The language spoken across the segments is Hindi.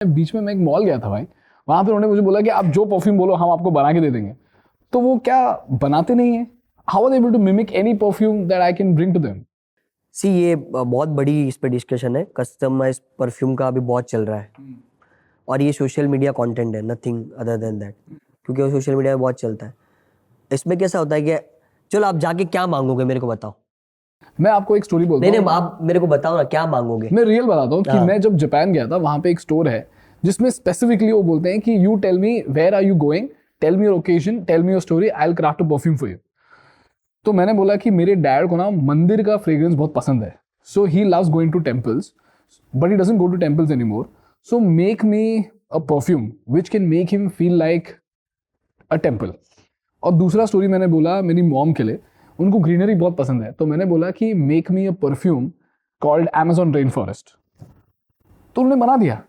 बीच में मैं एक मॉल गया था भाई, वहां पे उन्होंने मुझे बोला कि आप जो परफ्यूम बोलो हम आपको बना के दे देंगे। तो वो क्या बनाते नहीं है? How are they able to mimic any perfume that I can bring to them? See ये बहुत बड़ी इस पे डिस्कशन है। कस्टमाइज परफ्यूम का अभी बहुत चल रहा है और ये सोशल मीडिया कंटेंट है, नथिंग अदर देन दैट, क्योंकि वो सोशल मीडिया में बहुत चलता है। इसमें कैसा होता है कि चलो आप जाके क्या मांगोगे मेरे को बताओ। मैं आपको एक स्टोरी बोलता नहीं हूँ। नहीं, आप मेरे को बताओ ना क्या मांगोगे। मैं रियल बताता हूँ कि हाँ। मैं जब जापान गया था, वहां पे एक स्टोर है जिसमें स्पेसिफिकली वो बोलते हैं कि you tell me where are you going, tell me your occasion, tell me your story, I will craft a perfume for you. तो मैंने बोला कि मेरे डैड को ना मंदिर का फ्रेग्रेंस बहुत पसंद है, so he loves going to temples but he doesn't go to temples anymore, so make me a perfume which can make him feel like a temple. और दूसरा स्टोरी मैंने बोला मेरी मॉम के लिए, उनको ग्रीनरी बहुत पसंद है, तो मैंने बोला कि make me a perfume called Amazon rain forest. तो उन्होंने बना दिया,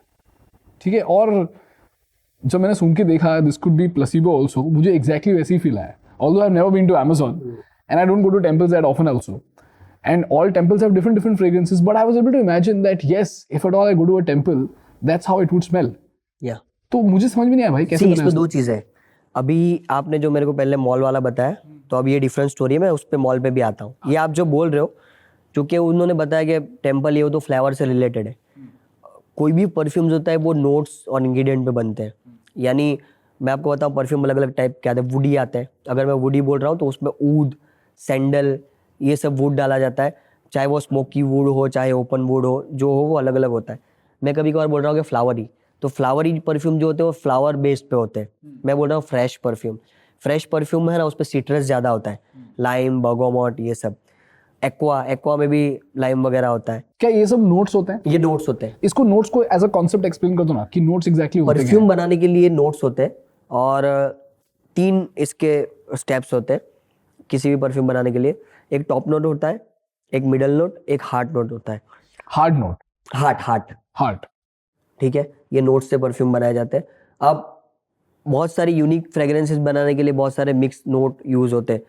ठीक है। और जब मैंने सुन के देखा this could be placebo also, मुझे एग्जैक्टली वैसे ही फील आया। Although I have never been to Amazon and I don't go to temples that often also, and all temples have different fragrances, but I was able to imagine that yes, if at all I go to a temple, that's how it would smell. या तो मुझे समझ में नहीं आया भाई कैसे सी बनाया इसमें दो चीज़ें हैं। अभी आपने जो मेरे को पहले मॉल वाला बताया, तो अब ये डिफरेंट स्टोरी है, मैं उस पर मॉल पे भी आता हूँ। ये आप जो बोल रहे हो, क्योंकि उन्होंने बताया कि टेम्पल ये वो तो फ्लेवर से रिलेटेड है। कोई भी परफ्यूम्स होता है वो नोट्स और इंग्रेडिएंट पे बनते हैं। यानी मैं आपको बताऊँ परफ्यूम अलग अलग टाइप के आते हैं। वुडी आता है, अगर मैं वुडी बोल रहा हूँ तो उसमें ऊद, सैंडल, ये सब वुड डाला जाता है। चाहे वो स्मोकी वुड हो चाहे ओपन वुड हो, जो हो वो अलग अलग होता है। मैं कभी कभार बोल रहा हूँ कि फ्लावरी, तो फ्लावरी परफ्यूम जो होते हैं वो फ्लावर बेस्ड पे होते हैं। मैं बोल रहा हूँ फ्रेश परफ्यूम। फ्रेश परफ्यूम है ना, उस पर सिट्रस ज़्यादा होता है, लाइम, बर्गामोट, ये सब। एक्वा में भी लाइम वगैरह होता है। क्या ये सब नोट्स होते हैं? ये नोट्स होते हैं। इसको नोट्स को एज अ कॉन्सेप्ट एक्सप्लेन कर दो ना कि नोट्स एग्जैक्टली होते क्या परफ्यूम हैं? बनाने के लिए नोट्स होते हैं और 3 इसके स्टेप्स होते हैं किसी भी परफ्यूम बनाने के लिए। एक टॉप नोट होता है, एक मिडल नोट, एक हार्ट नोट होता है। Hard note, heart, heart. ठीक है। ये नोट से परफ्यूम बनाए जाते हैं। अब बहुत सारी यूनिक फ्रेग्रेंसेस बनाने के लिए बहुत सारे मिक्स नोट यूज़ होते हैं।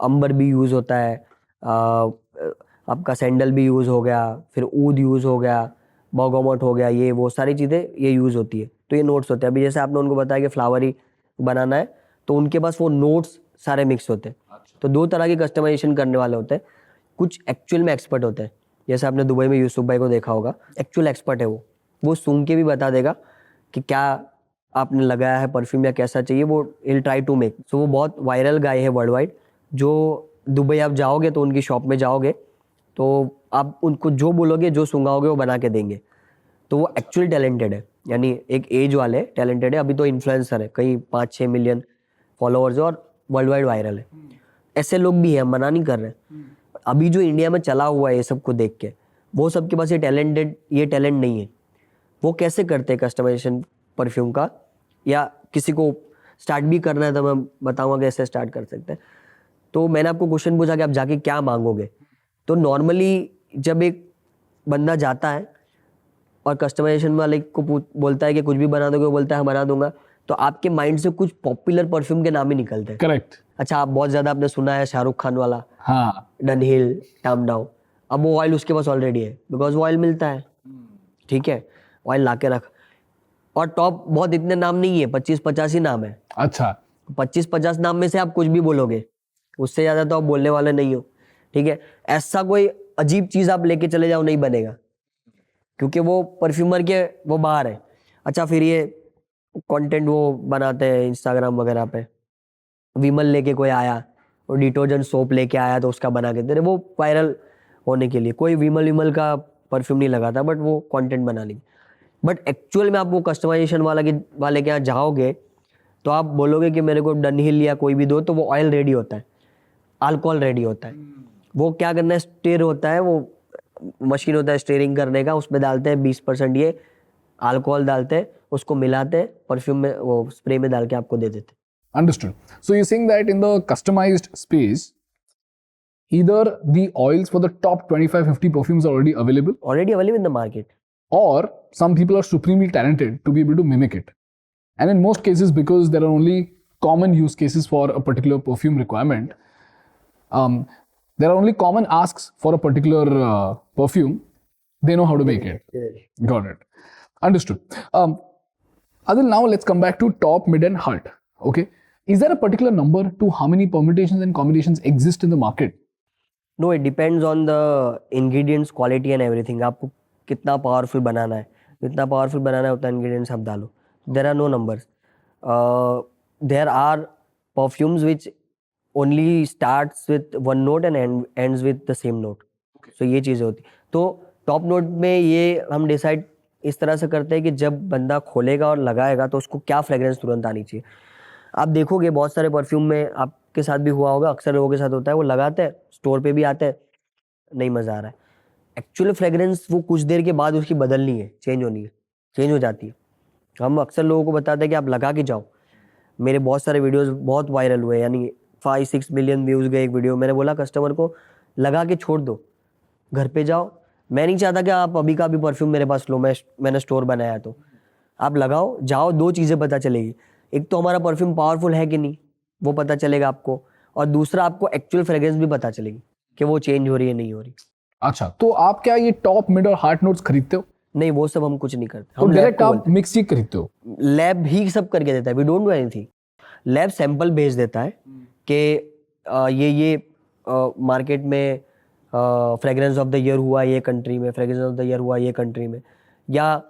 अंबर भी यूज़ होता है, आपका सैंडल भी यूज़ हो गया, फिर ऊद यूज़ हो गया, बर्गामोट हो गया, ये वो सारी चीज़ें ये यूज़ होती है। तो ये नोट्स होते हैं। अभी जैसे आपने उनको बताया कि फ्लावरी बनाना है, तो उनके पास वो नोट्स सारे मिक्स होते हैं। तो 2 तरह की कस्टमाइजेशन करने वाले होते हैं। कुछ एक्चुअल में एक्सपर्ट होते हैं, जैसे आपने दुबई में यूसुफ भाई को देखा होगा, एक्चुअल एक्सपर्ट है वो सूंघ के भी बता देगा कि क्या आपने लगाया है परफ्यूम या कैसा चाहिए, वो विल ट्राई टू मेक। सो वो बहुत वायरल गाय है वर्ल्ड वाइड। जो दुबई आप जाओगे तो उनकी शॉप में जाओगे तो आप उनको जो बोलोगे, जो सूंघाओगे वो बना के देंगे। तो वो एक्चुअली टैलेंटेड है, यानी एक एज वाले टैलेंटेड है। अभी तो इन्फ्लुएंसर है, कहीं 5-6 मिलियन फॉलोअर्स है और वर्ल्ड वाइड वायरल है। ऐसे लोग भी हैं, हम मना नहीं कर रहे। अभी जो इंडिया में चला हुआ है ये सब को देख के, वो सबके पास ये टैलेंट नहीं है। वो कैसे करते हैं कस्टमाइजेशन परफ्यूम का, या किसी को स्टार्ट भी करना है तो मैं बताऊंगा कैसे स्टार्ट कर सकते हैं। तो मैंने आपको क्वेश्चन पूछा कि आप जाके क्या मांगोगे। तो नॉर्मली जब एक बंदा जाता है और कस्टमाइजेशन वाले को बोलता है कि कुछ भी बना दोगे, वो बोलता है हाँ बना दूंगा, तो आपके माइंड से कुछ पॉपुलर परफ्यूम के नाम ही निकलते हैं। करेक्ट। अच्छा, आप बहुत ज़्यादा आपने सुना है शाहरुख खान वाला, हाँ, डनहिल, टाम डाउन। अब वो ऑयल उसके पास ऑलरेडी है, बिकॉज वो ऑयल मिलता है, ठीक है, ऑयल ला के रख। और टॉप बहुत इतने नाम नहीं है, 25-50 ही नाम है। अच्छा। 25-50 नाम में से आप कुछ भी बोलोगे, उससे ज़्यादा तो आप बोलने वाले नहीं हो, ठीक है। ऐसा कोई अजीब चीज़ आप लेके चले जाओ, नहीं बनेगा, क्योंकि वो परफ्यूमर के वो बाहर है। अच्छा, फिर ये कंटेंट वो बनाते हैं इंस्टाग्राम वगैरह पे, विमल लेके कोई आया और डिटर्जेंट सोप लेके आया तो उसका बना के दे रहे, वो वायरल होने के लिए। कोई विमल का परफ्यूम नहीं लगाता, बट वो कंटेंट बना ली। बट एक्चुअल में आप वो कस्टमाइजेशन वाले के यहाँ जाओगे तो आप बोलोगे कि मेरे को डनहिल या कोई भी दो, तो वो ऑयल रेडी होता है, अल्कोहल रेडी होता है। वो क्या करना है, स्टेयर होता है, वो मशीन होता है स्टेयरिंग करने का, उसमें डालते हैं 20% ये अल्कोहल डालते हैं, उसको मिलाते हैं परफ्यूम में, वो स्प्रे में डाल के आपको दे देते हैं। Understood. So you're saying that in the customized space, either the oils for the top 25-50 perfumes are already available in the market, or some people are supremely talented to be able to mimic it. And in most cases, because there are only common use cases for a particular perfume requirement, there are only common asks for a particular perfume, they know how to make it. Got it. Understood. Adil, now let's come back to top, mid, and heart. Okay. Is there a particular number to how many permutations and combinations exist in the market? No it depends on the ingredients quality and everything. आपको कितना पावरफुल बनाना है, जितना पावरफुल बनाना है उतना इंग्रेडिएंट्स आप डालो. There are no numbers. There are perfumes which only starts with one note and ends with the same note. So ये चीज़ें होती. तो टॉप नोट में ये हम डिसाइड इस तरह से करते हैं कि जब बंदा खोलेगा और लगाएगा तो उसको क्या फ्रेग्रेंस तुरंत आनी चाहिए. आप देखोगे बहुत सारे परफ्यूम में, आपके साथ भी हुआ होगा, अक्सर लोगों के साथ होता है, वो लगाते हैं, स्टोर पे भी आते हैं, नहीं मज़ा आ रहा है. एक्चुअल फ्रेग्रेंस वो कुछ देर के बाद उसकी बदलनी है, चेंज होनी है, चेंज हो जाती है. हम अक्सर लोगों को बताते हैं कि आप लगा के जाओ. मेरे बहुत सारे वीडियोस बहुत वायरल हुए, यानी 5-6 मिलियन व्यूज़ गए एक वीडियो. मैंने बोला कस्टमर को लगा के छोड़ दो, घर पे जाओ. मैं नहीं चाहता कि आप अभी का भी परफ्यूम मेरे पास लो, मैंने स्टोर बनाया. तो आप लगाओ, जाओ, दो चीज़ें पता चलेगी. एक तो हमारा परफ्यूम पावरफुल है कि नहीं वो पता चलेगा आपको, और दूसरा आपको एक्चुअल फ्रेग्रेंस भी पता चलेगी कि वो चेंज हो रही है नहीं हो रही. अच्छा, तो आप क्या ये टॉप, मिड और हार्ट नोट्स खरीदते हो? नहीं, वो सब हम कुछ नहीं करते. तो हम डायरेक्ट आप मिक्स ही खरीदते हो? लैब ही सब करके देता है. We don't do anything. Lab sample भेज देता है कि ये मार्केट में फ्रेग्रेंस ऑफ द ईयर हुआ ये कंट्री में, फ्रेग्रेंस ऑफ द ईयर हुआ ये कंट्री में, या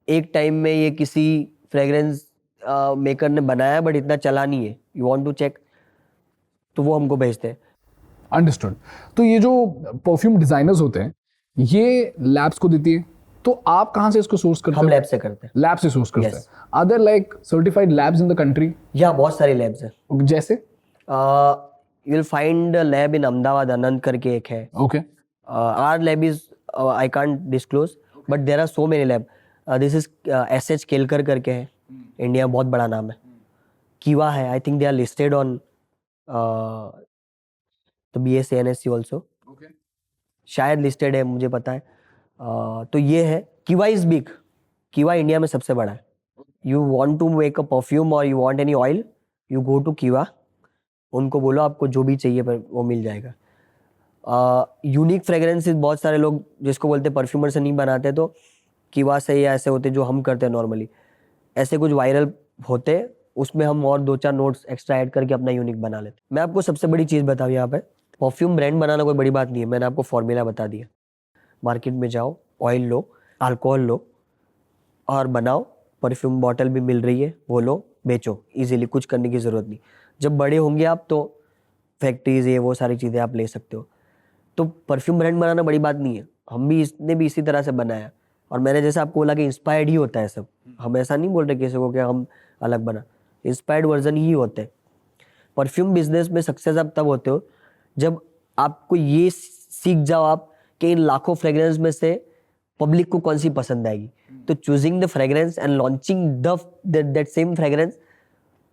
एक टाइम में ये किसी फ्रेग्रेंस मेकर ने बनाया बट इतना चला नहीं है, यू वांट टू चेक, तो वो हमको भेजते हैं. अंडरस्टूड. तो ये जो परफ्यूम डिजाइनर्स होते हैं ये लैब्स को देती है, तो आप कहाँ से इसको सोर्स करते हम हो? लैब से करते हैं. लैब से सोर्स करते Yes. हैं. Are there like certified labs in the country? या बहुत सारे लैब्स हैं. जैसे you will find lab in Ahmedabad, Anant करके एक है. Okay. Our lab is I can't disclose but there are so many lab. This is SH Kelkar करके है, इंडिया बहुत बड़ा नाम है. कीवा है, I think they are listed on the BSc NSC also. Okay. शायद लिस्टेड है, मुझे पता है. तो ये है. कीवा इज बिग. कीवा इंडिया में सबसे बड़ा है. You want to make a perfume और you want any oil, you go to Kiva. उनको बोलो आपको जो भी चाहिए पर वो मिल जाएगा. यूनिक फ्रेग्रेंसेस बहुत सारे लोग जिसको बोलते हैं परफ्यूमर से नहीं बनाते, तो कीवा से या ऐसे होते जो हम करते हैं नॉर्मली. ऐसे कुछ वायरल होते, उसमें हम और 2-4 नोट्स एक्स्ट्रा ऐड करके अपना यूनिक बना लेते. मैं आपको सबसे बड़ी चीज़ बताऊँ यहाँ पे, परफ्यूम ब्रांड बनाना कोई बड़ी बात नहीं है. मैंने आपको फॉर्मूला बता दिया. मार्केट में जाओ, ऑयल लो, अल्कोहल लो और बनाओ. परफ्यूम बॉटल भी मिल रही है, वो लो, बेचो इजीली, कुछ करने की ज़रूरत नहीं. जब बड़े होंगे आप तो फैक्ट्रीज ये वो सारी चीज़ें आप ले सकते हो. तो परफ्यूम ब्रांड बनाना बड़ी बात नहीं है. हम भी इसने भी इसी तरह से बनाया. और मैंने जैसे आपको बोला कि इंस्पायर्ड ही होता है सब. हम ऐसा नहीं बोल रहे किसी को कि हम अलग बना, इंस्पायर्ड वर्जन ही होते हैं. परफ्यूम बिजनेस में सक्सेस आप तब होते हो जब आपको ये सीख जाओ आप कि इन लाखों फ्रेग्रेंस में से पब्लिक को कौन सी पसंद आएगी. तो choosing the fragrance and launching that same fragrance,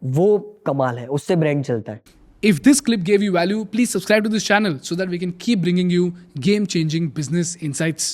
वो कमाल है, उससे ब्रांड चलता है. If this clip gave you value, please subscribe to this channel so that we can keep bringing you game-changing business insights.